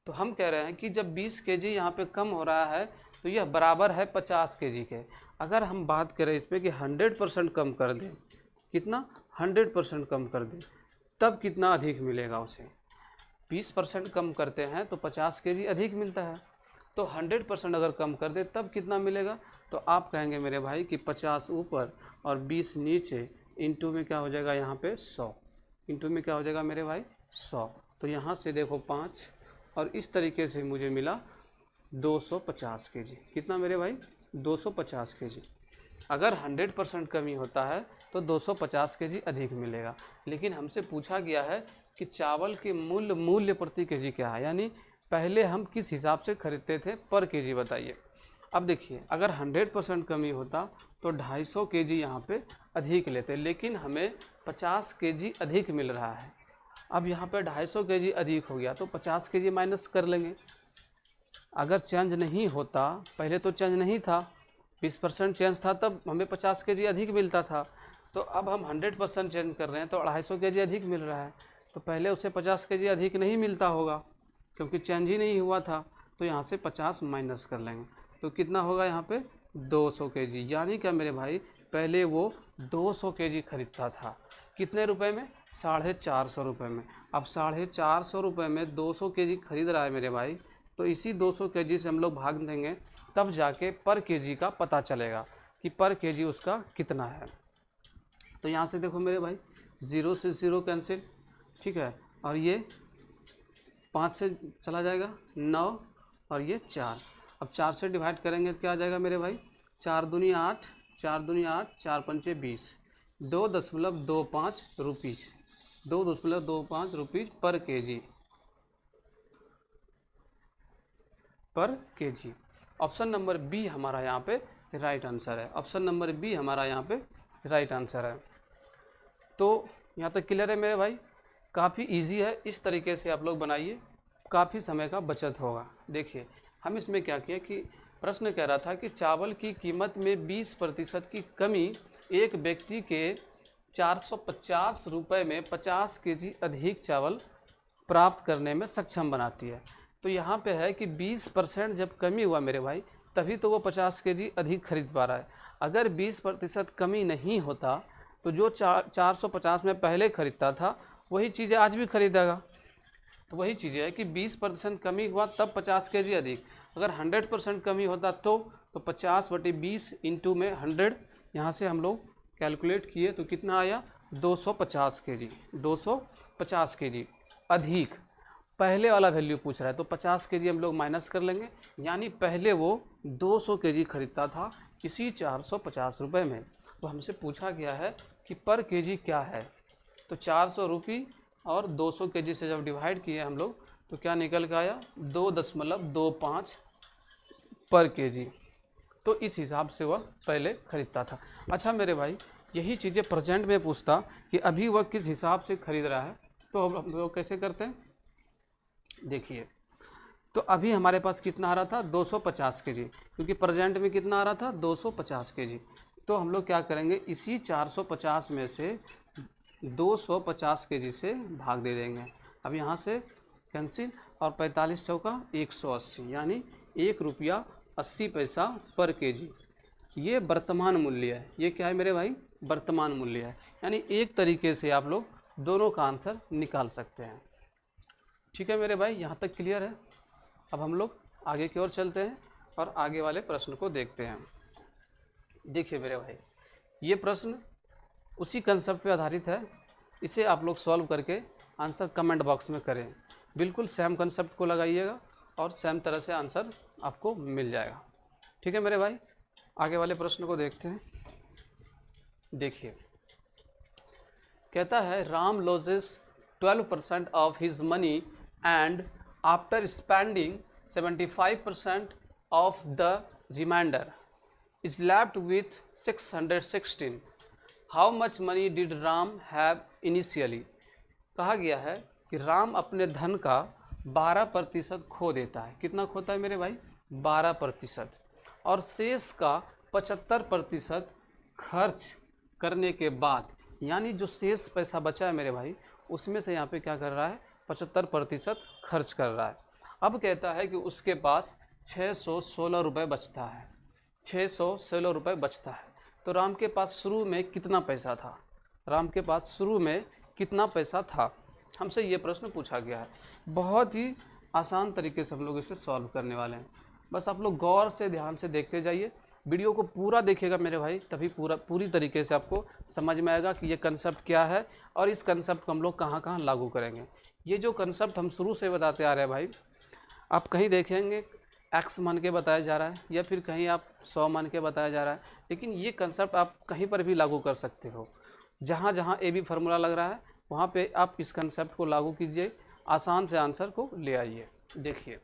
तो हम कह रहे हैं कि जब 20 केजी यहाँ पे कम हो रहा है तो यह बराबर है 50 केजी के। अगर हम बात करें इस पर कि 100% कम कर दें, कितना 100% कम कर दें, तब कितना अधिक मिलेगा उसे। 20% कम करते हैं तो 50 केजी अधिक मिलता है, तो 100% अगर कम कर दे तब कितना मिलेगा। तो आप कहेंगे मेरे भाई कि 50 ऊपर और 20 नीचे, इंटू में क्या हो जाएगा यहाँ पे 100, इंटू में क्या हो जाएगा मेरे भाई 100। तो यहाँ से देखो 5 और इस तरीके से मुझे मिला 250 केजी। कितना मेरे भाई 250 केजी। अगर 100% कमी होता है तो 250 केजी अधिक मिलेगा। लेकिन हमसे पूछा गया है कि चावल के मूल्य प्रति केजी क्या है, यानी पहले हम किस हिसाब से खरीदते थे पर केजी बताइए। अब देखिए अगर 100% कमी होता तो 250 केजी यहाँ पे अधिक लेते, लेकिन हमें 50 केजी अधिक मिल रहा है। अब यहाँ पे 250 kg अधिक हो गया तो 50 kg माइनस कर लेंगे। अगर चेंज नहीं होता, पहले तो चेंज नहीं था, 20% चेंज था तब हमें 50 kg अधिक मिलता था, तो अब हम 100% चेंज कर रहे हैं तो 250 kg अधिक मिल रहा है, तो पहले उसे 50 kg अधिक नहीं मिलता होगा क्योंकि चेंज ही नहीं हुआ था, तो यहाँ से 50 माइनस कर लेंगे तो कितना होगा यहाँ पे 200 kg। यानी क्या मेरे भाई, पहले वो 200 kg खरीदता था, कितने रुपए में, 450 रुपये में। अब 450 रुपये में 200 kg खरीद रहा है मेरे भाई, तो इसी 200 kg से हम लोग भाग देंगे, तब जाके पर केजी का पता चलेगा कि पर केजी उसका कितना है। तो यहाँ से देखो मेरे भाई, 0 से 0 कैंसिल, ठीक है, और ये 5 से चला जाएगा 9 और ये 4। अब 4 से डिवाइड करेंगे तो क्या आ जाएगा मेरे भाई, 4 दूनी 8, 4 दूनी 8, 4 पंचे 20, 2.25 रुपीज़, 2.25 रुपीज़ पर केजी, पर केजी। ऑप्शन नंबर बी हमारा यहाँ पे राइट आंसर है। ऑप्शन नंबर बी हमारा यहाँ पे राइट आंसर है। तो यहाँ तक क्लियर है मेरे भाई, काफ़ी इजी है, इस तरीके से आप लोग बनाइए, काफ़ी समय का बचत होगा। देखिए हम इसमें क्या किया कि प्रश्न कह रहा था कि चावल की कीमत में 20% की कमी एक व्यक्ति के 450 रुपये में 50 kg अधिक चावल प्राप्त करने में सक्षम बनाती है। तो यहाँ पे है कि 20% जब कमी हुआ मेरे भाई, तभी तो वो 50 kg अधिक खरीद पा रहा है। अगर 20% कमी नहीं होता तो जो 450 में पहले खरीदता था वही चीज़ें आज भी खरीदेगा। तो वही चीज़ है कि 20% कमी हुआ तब 50 kg अधिक, अगर 100% कमी होता तो 50/20 इंटू में 100, यहाँ से हम लोग कैलकुलेट किए तो कितना आया, 250 kg, 250 kg अधिक। पहले वाला वैल्यू पूछ रहा है तो 50 kg हम लोग माइनस कर लेंगे, यानी पहले वो 200 kg खरीदता था इसी 450 रुपये में। तो हमसे पूछा गया है कि पर केजी क्या है, तो 400 रुपये और 200 kg से जब डिवाइड किए हम लोग तो क्या निकल के आया, 2.25 पर केजी। तो इस हिसाब से वह पहले खरीदता था। अच्छा मेरे भाई, यही चीज़ें प्रेजेंट में पूछता कि अभी वह किस हिसाब से खरीद रहा है, तो हम लोग कैसे करते हैं, देखिए। तो अभी हमारे पास कितना आ रहा था, 250 kg, क्योंकि प्रेजेंट में कितना आ रहा था, 250 kg। तो हम लोग क्या करेंगे, इसी 450 में से 250 kg से भाग दे देंगे। अब यहाँ से कैंसिल, और 45 चौका 180, यानी 1 रुपया 80 पैसा पर केजी। ये वर्तमान मूल्य है। ये क्या है मेरे भाई, वर्तमान मूल्य है। यानी एक तरीके से आप लोग दोनों का आंसर निकाल सकते हैं। ठीक है मेरे भाई, यहाँ तक क्लियर है। अब हम लोग आगे की ओर चलते हैं और आगे वाले प्रश्न को देखते हैं। देखिए मेरे भाई, ये प्रश्न उसी कंसेप्ट पे आधारित है। इसे आप लोग सॉल्व करके आंसर कमेंट बॉक्स में करें। बिल्कुल सेम कंसेप्ट को लगाइएगा और सेम तरह से आंसर आपको मिल जाएगा। ठीक है मेरे भाई, आगे वाले प्रश्न को देखते हैं। देखिए, कहता है Ram loses 12% of his money and after spending 75% of the reminder is left with 616. How much money did Ram have initially? कहा गया है कि राम अपने धन का 12% खो देता है। कितना खोता है मेरे भाई, 12%, और शेष का 75% खर्च करने के बाद, यानी जो शेष पैसा बचा है मेरे भाई, उसमें से यहाँ पे क्या कर रहा है, 75% खर्च कर रहा है। अब कहता है कि उसके पास 616 रुपये बचता है, 616 रुपये बचता है। तो राम के पास शुरू में कितना पैसा था, राम के पास शुरू में कितना पैसा था, हमसे ये प्रश्न पूछा गया है। बहुत ही आसान तरीके से हम लोग इसे सॉल्व करने वाले हैं। बस आप लोग गौर से ध्यान से देखते जाइए, वीडियो को पूरा देखिएगा मेरे भाई, तभी पूरी तरीके से आपको समझ में आएगा कि ये कंसेप्ट क्या है और इस कंसेप्ट को हम लोग कहाँ कहाँ लागू करेंगे। ये जो कंसेप्ट हम शुरू से बताते आ रहे हैं भाई, आप कहीं देखेंगे x मान के बताया जा रहा है या फिर कहीं आप 100 मान के बताया जा रहा है, लेकिन ये कंसेप्ट आप कहीं पर भी लागू कर सकते हो। जहाँ जहाँ ए बी फार्मूला लग रहा है वहाँ पे आप इस कंसेप्ट को लागू कीजिए, आसान से आंसर को ले आइए। देखिए,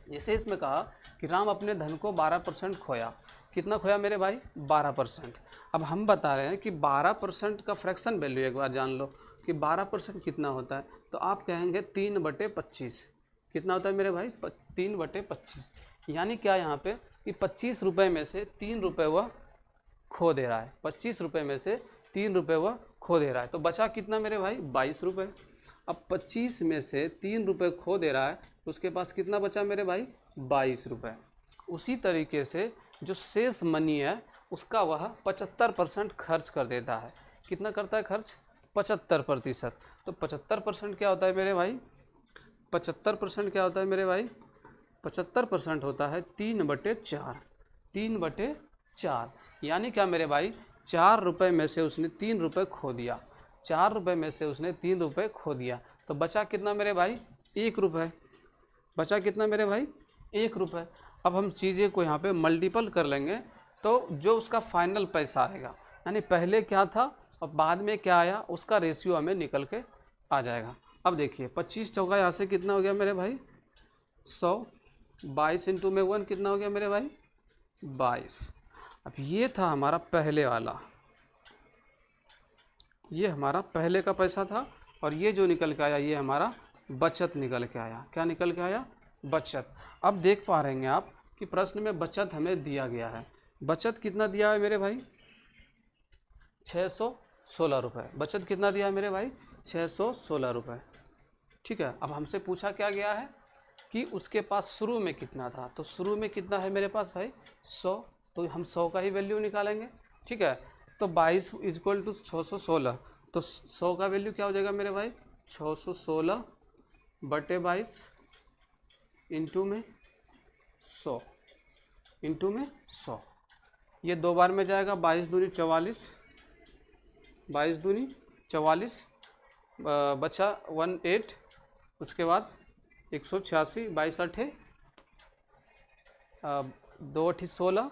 जैसे इसमें कहा कि राम अपने धन को 12% खोया, कितना खोया मेरे भाई? 12%। अब हम बता रहे हैं कि 12% का फ्रैक्शन वैल्यू एक बार जान लो कि 12% कितना होता है। तो आप कहेंगे 3/25। कितना होता है मेरे भाई? 3/25। यानी क्या यहाँ पे कि 25 रुपये में से 3 रुपये वह खो दे रहा है। 25 रुपये में से 3 रुपये वह खो दे रहा है। तो बचा कितना मेरे भाई? 22 रुपये। अब 25 में से 3 रुपये खो दे रहा है तो उसके पास कितना बचा मेरे भाई? 22 रुपये। उसी तरीके से जो शेष मनी है उसका वह 75% खर्च कर देता है। कितना करता है खर्च? 75%। तो 75% क्या होता है मेरे भाई? 75% क्या होता है मेरे भाई? 75% होता है 3/4। 3/4 यानी क्या मेरे भाई? 4 रुपये में से उसने 3 रुपये खो दिया। 4 रुपये में से उसने 3 रुपये खो दिया तो बचा कितना मेरे भाई? 1 रुपये। बचा कितना मेरे भाई? 1 रुपये। अब हम चीज़ें को यहाँ पे मल्टीपल कर लेंगे तो जो उसका फाइनल पैसा आएगा, यानी पहले क्या था और बाद में क्या आया, उसका रेशियो हमें निकल के आ जाएगा। अब देखिए 25 चौका यहाँ से कितना हो गया मेरे भाई? 100। 22 इंटू में 1 कितना हो गया मेरे भाई? 22। अब ये था हमारा पहले वाला, ये हमारा पहले का पैसा था और ये जो निकल के आया ये हमारा बचत निकल के आया। क्या निकल के आया? बचत। अब देख पा रहे हैं आप कि प्रश्न में बचत हमें दिया गया है। बचत कितना दिया है मेरे भाई? 616 रुपये। बचत कितना दिया है मेरे भाई? 616 रुपये। ठीक है। अब हमसे पूछा क्या गया है कि उसके पास शुरू में कितना था। तो शुरू में कितना है मेरे पास भाई? 100। तो हम 100 का ही वैल्यू निकालेंगे। ठीक है। तो 22 इक्वल टू 616। तो 100 का वैल्यू क्या हो जाएगा मेरे भाई? 616/22 इंटू में 100 इंटू में 100। ये 2 बार में जाएगा। 22 दूनी 44, 22 दूनी 44, बचा 18। उसके बाद 186, 22 अठे 2 अठी 16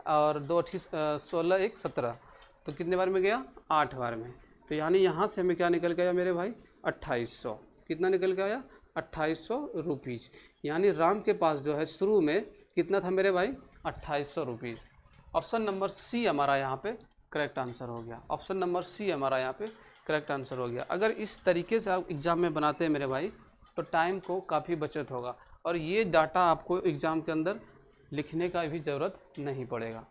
और 2 अठी 16 1 17। तो कितने बार में गया? 8 बार में। तो यानी यहाँ से हमें क्या निकल गया मेरे भाई? 2800। कितना निकल के आया? 2800 रुपीज़। यानी राम के पास जो है शुरू में कितना था मेरे भाई? 2800 रुपीज़। ऑप्शन नंबर सी हमारा यहाँ पे करेक्ट आंसर हो गया। ऑप्शन नंबर सी हमारा यहाँ पे करेक्ट आंसर हो गया। अगर इस तरीके से आप एग्ज़ाम में बनाते हैं मेरे भाई तो टाइम को काफ़ी बचत होगा और ये डाटा आपको एग्ज़ाम के अंदर लिखने का भी ज़रूरत नहीं पड़ेगा।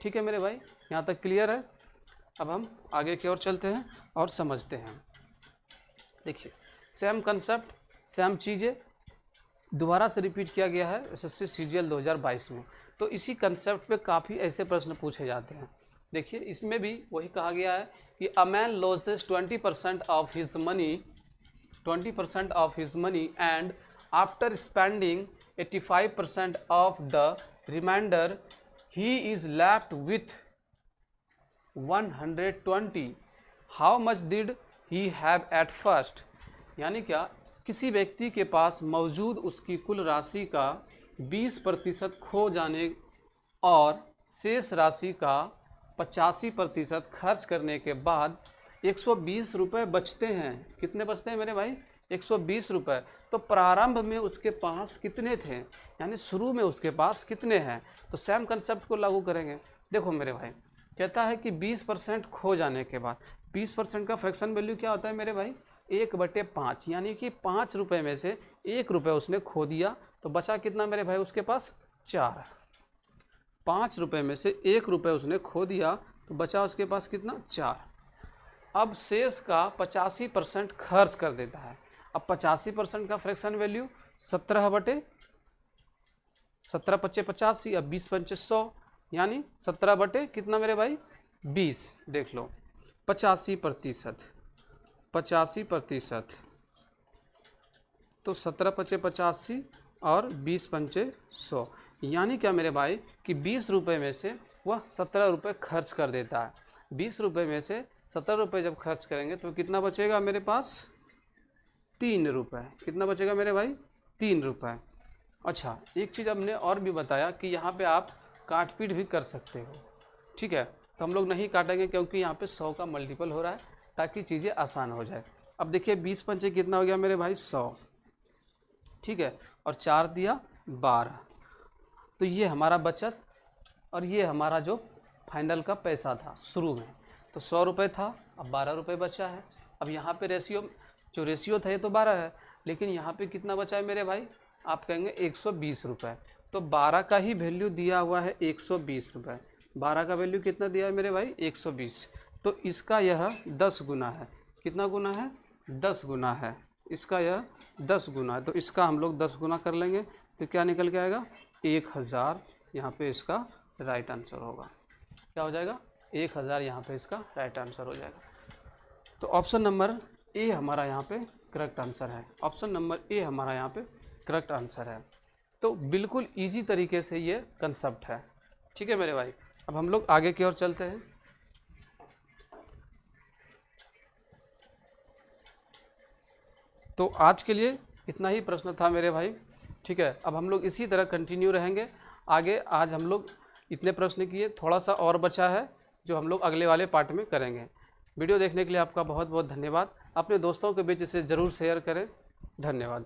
ठीक है मेरे भाई, यहाँ तक क्लियर है। अब हम आगे की ओर चलते हैं और समझते हैं। देखिए सेम कंसेप्ट, सेम चीज़ें दोबारा से रिपीट किया गया है एसएससी सीजीएल 2022 में। तो इसी कंसेप्ट पे काफ़ी ऐसे प्रश्न पूछे जाते हैं। देखिए इसमें भी वही कहा गया है कि a man losses 20% of his money 20% of his money and after spending 85% of the remainder he is left with 120. How much did he have at first? यानी क्या, किसी व्यक्ति के पास मौजूद उसकी कुल राशि का 20% खो जाने और शेष राशि का 85% खर्च करने के बाद 120 रुपये बचते हैं। कितने बचते हैं मेरे भाई? 120 रुपये। तो प्रारंभ में उसके पास कितने थे, यानी शुरू में उसके पास कितने हैं। तो सेम कंसेप्ट को लागू करेंगे। देखो मेरे भाई, कहता है कि 20% खो जाने के बाद 20% का फ्रैक्शन वैल्यू क्या होता है मेरे भाई? 1/5। यानी कि 5 रुपये में से 1 रुपये उसने खो दिया तो बचा कितना मेरे भाई उसके पास? 4। 5 रुपये में से 1 रुपये उसने खो दिया तो बचा उसके पास कितना? 4। अब शेष का 85% खर्च कर देता है। अब 85% का फ्रैक्शन वैल्यू 17/17 पच्चे 85 अब 20 पंचे 100 यानी 17 कितना मेरे भाई? 20। देख लो 85% तो 17 पच्चे 85 और 20 पंचे 100 यानी क्या मेरे भाई कि 20 रुपये में से वह 17 रुपये खर्च कर देता है। 20 रुपये में से 17 रुपये जब खर्च करेंगे तो कितना बचेगा मेरे पास? 3 रुपये। कितना बचेगा मेरे भाई? 3 रुपये। अच्छा एक चीज़ हमने और भी बताया कि यहाँ पे आप काट पीट भी कर सकते हो। ठीक है, तो हम लोग नहीं काटेंगे क्योंकि यहाँ पे 100 का मल्टीपल हो रहा है ताकि चीज़ें आसान हो जाए। अब देखिए 20 पंचे कितना हो गया मेरे भाई? 100। ठीक है, और 4 दिया 12। तो ये हमारा बचत और ये हमारा जो फाइनल का पैसा था शुरू में, तो 100 रुपये था, अब 12 रुपये बचा है। अब यहाँ पे जो रेशियो था ये तो 12 है, लेकिन यहाँ पे कितना बचा है मेरे भाई, आप कहेंगे 120 रुपये। तो 12 का ही वैल्यू दिया हुआ है 120 रुपये। 12 का वैल्यू कितना दिया है मेरे भाई, 120। तो इसका यह 10 गुना है। कितना गुना है, 10 गुना है। इसका यह 10 गुना है, तो इसका हम लोग 10 गुना कर लेंगे, तो क्या निकल के आएगा, 1000। यहाँ पे इसका राइट आंसर होगा। क्या हो जाएगा, 1000 यहाँ पे इसका राइट आंसर हो जाएगा। तो ऑप्शन नंबर ए हमारा यहाँ पे करेक्ट आंसर है। ऑप्शन नंबर ए हमारा यहाँ पे करेक्ट आंसर है। तो बिल्कुल इजी तरीके से ये कंसेप्ट है। ठीक है मेरे भाई, अब हम लोग आगे की ओर चलते हैं। तो आज के लिए इतना ही प्रश्न था मेरे भाई। ठीक है, अब हम लोग इसी तरह कंटिन्यू रहेंगे आगे। आज हम लोग इतने प्रश्न किए, थोड़ा सा और बचा है जो हम लोग अगले वाले पार्ट में करेंगे। वीडियो देखने के लिए आपका बहुत बहुत धन्यवाद। अपने दोस्तों के बीच इसे ज़रूर शेयर करें। धन्यवाद।